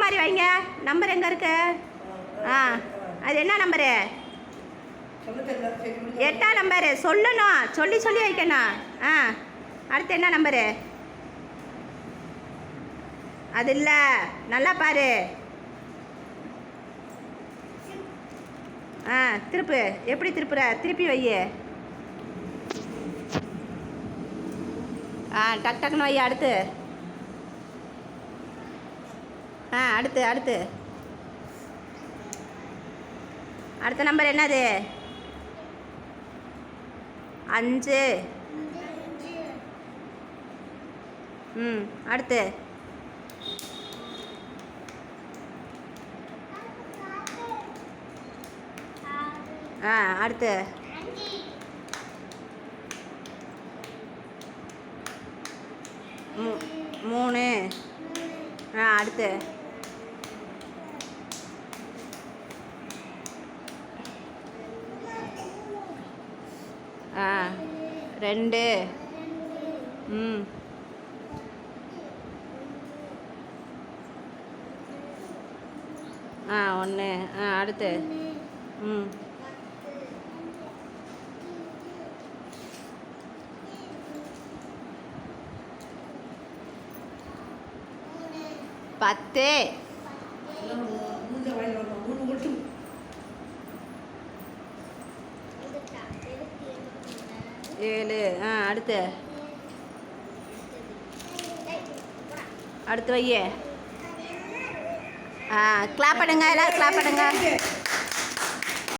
மாதிரி வைங்க. நம்பர் எங்கே இருக்கு? ஆ, அது என்ன நம்பரு? 8ஆம் நம்பரு. சொல்லணும், சொல்லி சொல்லி வைக்கணும். ஆ, அடுத்து என்ன நம்பரு? அது இல்லை, நல்லா பாரு. ஆ, திருப்பு. எப்படி திருப்புற? திருப்பி வை. ஆ, டக் டக்குன்னு வை. அடுத்து. ஆ, அடுத்து அடுத்து அடுத்த நம்பர் என்னது? 5. ம், அடுத்து. ஆ, அடுத்து. 3. ஆ, அடுத்து. ஆ, 2. ம், ஆ, 1. ஆ, அடுத்து. ம், 10. 7. ஆ, அடுத்து. அடுத்து வையே. ஆ, கிளாப் பண்ணுங்க, எல்லோரும் கிளாப் பண்ணுங்க.